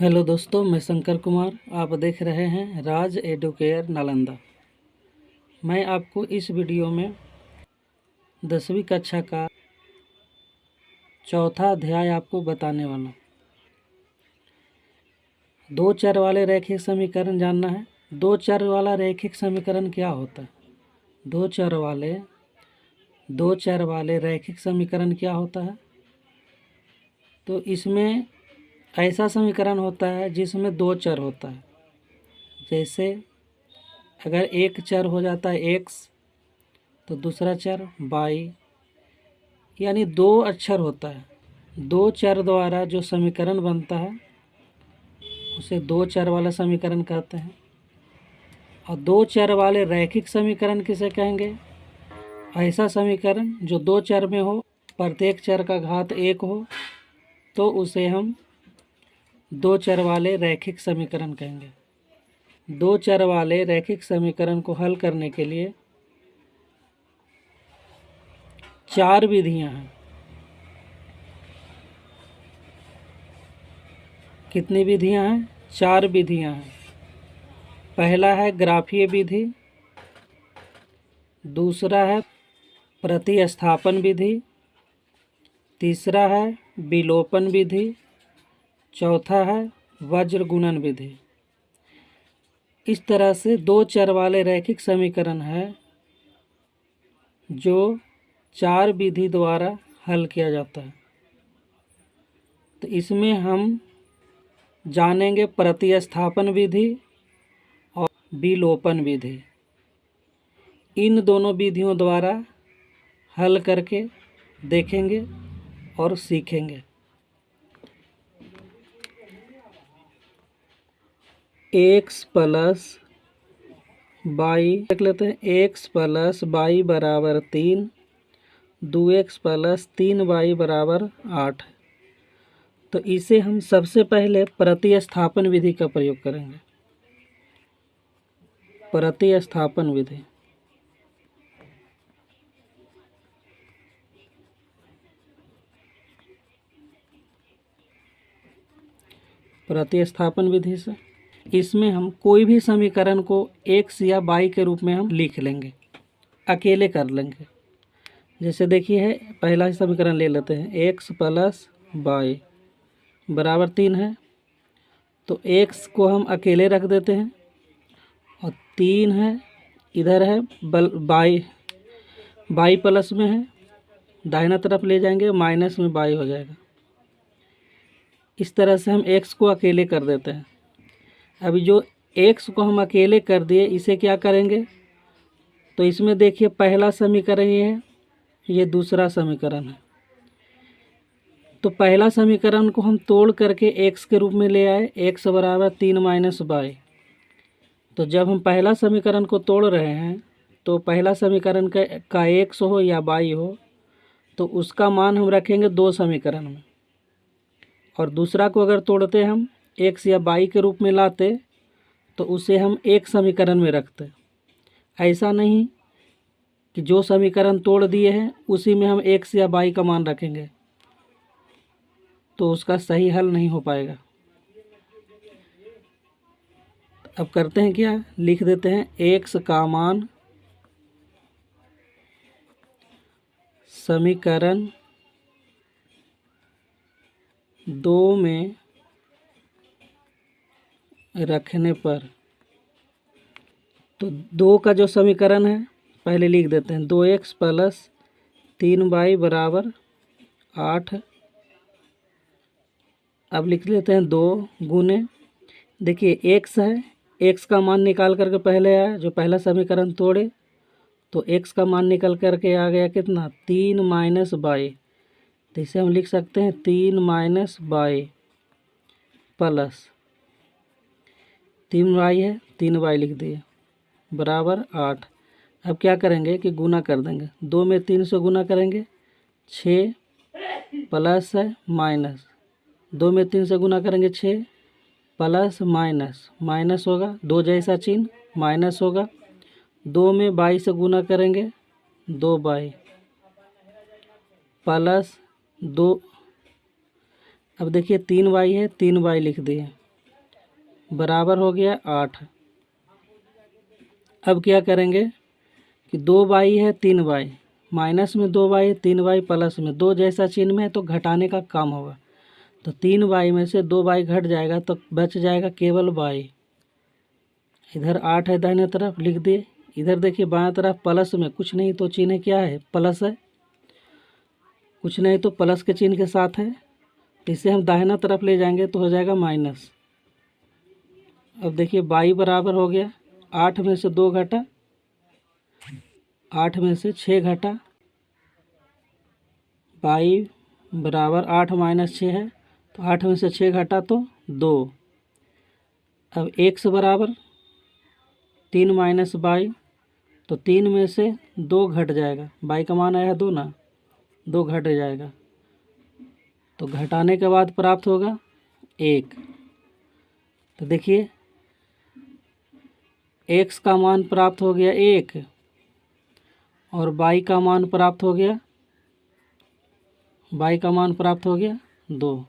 Hello दोस्तों, मैं शंकर कुमार। आप देख रहे हैं राज एडुकेयर नालंदा। मैं आपको इस वीडियो में 10वीं कक्षा का चौथा अध्याय आपको बताने वाला हूँ। दो चर वाले रैखिक समीकरण जानना है। दो चर वाला रैखिक समीकरण क्या होता है? दो चर वाले रैखिक समीकरण क्या होता है? तो इसमें ऐसा समीकरण होता है जिसमें दो चर होता है। जैसे अगर एक चर हो जाता है x तो दूसरा चर y, यानी दो अक्षर होता है। दो चर द्वारा जो समीकरण बनता है उसे दो चर वाला समीकरण कहते हैं। और दो चर वाले रैखिक समीकरण किसे कहेंगे? ऐसा समीकरण जो दो चर में हो, प्रत्येक चर का घात एक हो, तो उसे हम दो चर वाले रैखिक समीकरण कहेंगे। दो चर वाले रैखिक समीकरण को हल करने के लिए चार विधियां हैं। कितनी विधियां हैं? चार विधियां हैं। पहला है ग्राफीय विधि, दूसरा है प्रतिस्थापन विधि, तीसरा है विलोपन विधि, चौथा है वज्र गुणन विधि। इस तरह से दो चर वाले रैखिक समीकरण है जो चार विधि द्वारा हल किया जाता है। तो इसमें हम जानेंगे प्रतिस्थापन विधि और विलोपन विधि। इन दोनों विधियों द्वारा हल करके देखेंगे और सीखेंगे। एक्स प्लस वाई देख लेते हैं। एक्स प्लस वाई बराबर 3, 2x प्लस 3y बराबर 8। तो इसे हम सबसे पहले प्रतिस्थापन विधि का प्रयोग करेंगे। प्रतिस्थापन विधि। प्रतिस्थापन विधि से इसमें हम कोई भी समीकरण को x या y के रूप में हम लिख लेंगे, अकेले कर लेंगे। जैसे देखिए है, पहला ही समीकरण ले लेते हैं। x प्लस वाई बराबर 3 है, तो x को हम अकेले रख देते हैं और 3 है, इधर है y प्लस में है, दाहिना तरफ ले जाएंगे, माइनस में y हो जाएगा। इस तरह से हम x को अकेले कर देते हैं। अभी जो x को हम अकेले कर दिए, इसे क्या करेंगे? तो इसमें देखिए पहला समीकरण ये है, ये दूसरा समीकरण है। तो पहला समीकरण को हम तोड़ करके x के रूप में ले आए, x बराबर 3 माइनस y। तो जब हम पहला समीकरण को तोड़ रहे हैं तो पहला समीकरण का x हो या y हो, तो उसका मान हम रखेंगे दो समीकरण में, और दूसरा को अगर तोड़ते हम x या y के रूप में लाते तो उसे हम एक समीकरण में रखते। ऐसा नहीं कि जो समीकरण तोड़ दिए हैं उसी में हम x या y का मान रखेंगे, तो उसका सही हल नहीं हो पाएगा। अब करते हैं क्या? लिख देते हैं x का मान समीकरण 2 में रखने पर, तो 2 का जो समीकरण है पहले लिख देते हैं। 2x प्लस 3y बराबर 8। अब लिख लेते हैं 2 गुने, देखिए x है, x का मान निकाल करके पहले आया, जो पहला समीकरण तोड़े तो x का मान निकल करके आ गया कितना? 3 माइनस y। तो इसे हम लिख सकते हैं 3 माइनस y प्लस 3y है, 3y लिख दिए बराबर 8। अब क्या करेंगे कि गुना कर देंगे। 2 में 3 से गुना करेंगे 6 प्लस है माइनस, 2 में 3 से गुना करेंगे 6 प्लस माइनस होगा, 2 जैसा चिन्ह माइनस होगा। 2 में 22 से गुना करेंगे 2y प्लस 2। अब देखिए 3y है, 3y लिख दिए बराबर हो गया 8। अब क्या करेंगे कि 2y है 3y, माइनस में 2y 3y प्लस में 2 जैसा चिन्ह में है तो घटाने का काम होगा। तो 3y में से 2y घट जाएगा तो बच जाएगा केवल y। इधर 8 है दाहिने तरफ लिख दिए। इधर देखिए बाएं तरफ प्लस में कुछ नहीं तो चिन्ह क्या है, प्लस है, कुछ नहीं तो प्लस के चिन्ह के साथ है, तो इसे हम दाहिना तरफ ले जाएंगे तो हो जाएगा माइनस। अब देखिए y बराबर हो गया 8 में से 2 घटा, 8 में से 6 घटा, y बराबर 8 माइनस 6 है तो 8 में से 6 घटा तो 2। अब x बराबर 3 माइनस y, तो 3 में से 2 घट जाएगा, y का मान आया 2 ना, 2 घट जाएगा तो घटाने के बाद प्राप्त होगा 1। तो देखिए x का मान प्राप्त हो गया 1 और y का मान प्राप्त हो गया, y का मान प्राप्त हो गया 2।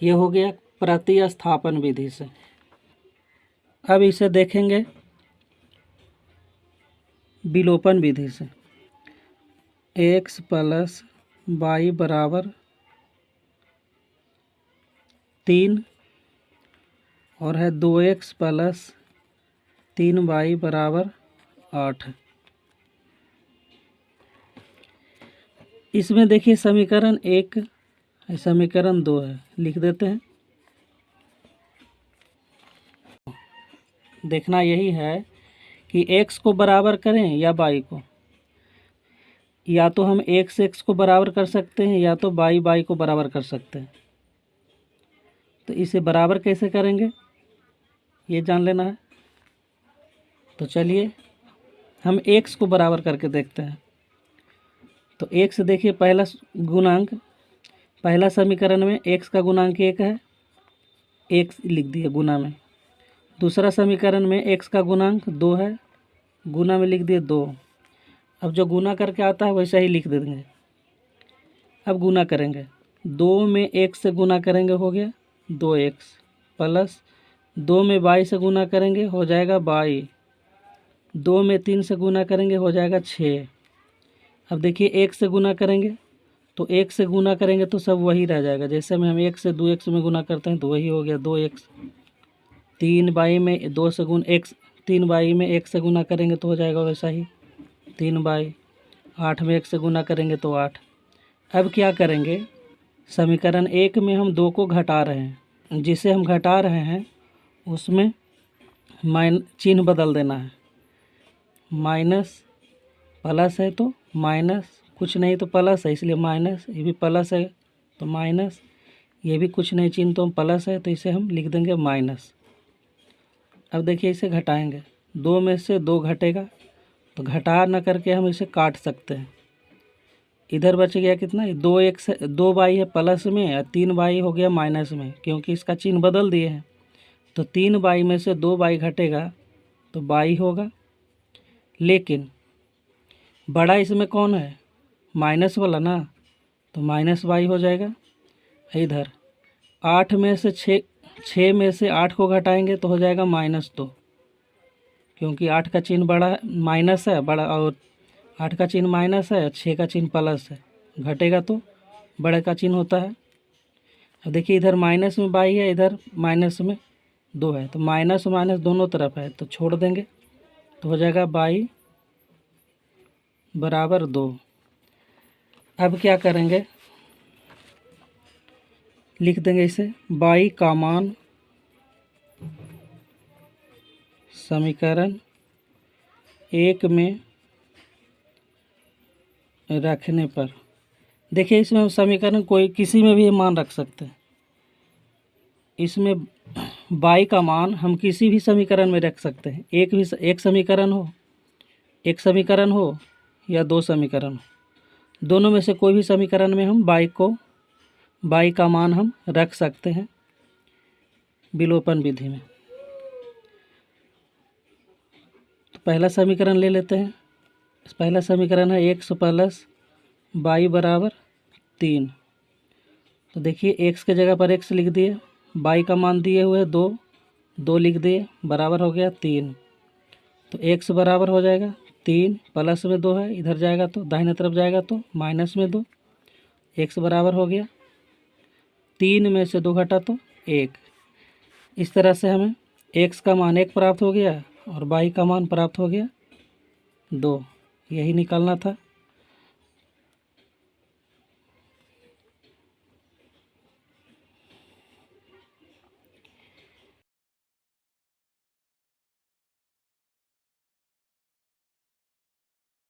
ये हो गया प्रतिस्थापन विधि से। अब इसे देखेंगे विलोपन विधि से। x प्लस y बराबर 3 और है 2x प्लस 3y बराबर 8। इसमें देखिए समीकरण 1 समीकरण 2 है, लिख देते हैं। देखना यही है कि x को बराबर करें या y को, या तो हम x को बराबर कर सकते हैं या तो y को बराबर कर सकते हैं। तो इसे बराबर कैसे करेंगे ये जान लेना है। तो चलिए हम x को बराबर करके देखते हैं। तो x देखिए पहला गुणांक, पहला समीकरण में x का गुणांक 1 है, 1 लिख दिए गुना में। दूसरा समीकरण में x का गुणांक 2 है, गुना में लिख दिए 2। अब जो गुना करके आता है वैसा ही लिख देंगे। अब गुना करेंगे, 2 में 1 से गुना करेंगे हो गया 2x प्लस 2 में y से गुना करेंगे हो जाएगा y, 2 में 3 से गुना करेंगे हो जाएगा 6। अब देखिए 1 से गुना करेंगे तो 1 से गुना करेंगे तो सब वही रह जाएगा, जैसे में हम 1 से 2x में गुना करते हैं तो वही हो गया 2x। 3y में 2 से गुण x, 3y में 1 से गुना करेंगे तो हो जाएगा वैसा ही 3y। 8 में 1 से गुना करेंगे तो 8। अब क्या करेंगे, समीकरण 1 में हम 2 को घटा रहे हैं, जिसे हम घटा रहे हैं उसमें चिन्ह बदल देना है। माइनस प्लस है तो माइनस, कुछ नहीं तो प्लस है इसलिए माइनस, ये भी प्लस है तो माइनस, ये भी कुछ नहीं चिन्ह तो प्लस है तो इसे हम लिख देंगे माइनस। अब देखिए इसे घटाएंगे, 2 में से 2 घटेगा तो घटा न करके हम इसे काट सकते हैं। इधर बच गया कितना, 2y है प्लस में और 3y हो गया माइनस में, क्योंकि इसका चिन्ह बदल दिए हैं। तो 3y में से 2y घटेगा तो y होगा, लेकिन बड़ा इसमें कौन है, माइनस वाला ना, तो माइनस y हो जाएगा। इधर 8 में से 6 में से 8 को घटाएंगे तो हो जाएगा -2, क्योंकि 8 का चिन्ह बड़ा माइनस है, बड़ा और 8 का चिन्ह माइनस है, 6 का चिन्ह प्लस है, घटेगा तो बड़े का चिन्ह होता है। अब देखिए इधर माइनस में y है, इधर माइनस में 2 है, तो माइनस माइनस दोनों तरफ है तो छोड़ देंगे तो हो जाएगा y बराबर 2। अब क्या करेंगे, लिख देंगे इसे y का मान समीकरण 1 में रखने पर। देखिए इसमें हम समीकरण कोई किसी में भी मान रख सकते हैं। इसमें y का मान हम किसी भी समीकरण में रख सकते हैं, एक समीकरण हो या 2 समीकरण हो, दोनों में से कोई भी समीकरण में हम y का मान हम रख सकते हैं विलोपन विधि में। तो पहला समीकरण ले लेते हैं। पहला समीकरण है x प्लस y बराबर 3। तो देखिए x के जगह पर x लिख दिए, y का मान दिए हुए 2 2 लिख दिए, बराबर हो गया 3। तो x बराबर हो जाएगा 3 प्लस में 2 है, इधर जाएगा तो दाहिने तरफ जाएगा तो माइनस में 2। x बराबर हो गया 3 में से 2 घटा तो 1। इस तरह से हमें x का मान 1 प्राप्त हो गया और y का मान प्राप्त हो गया 2। यही निकालना था।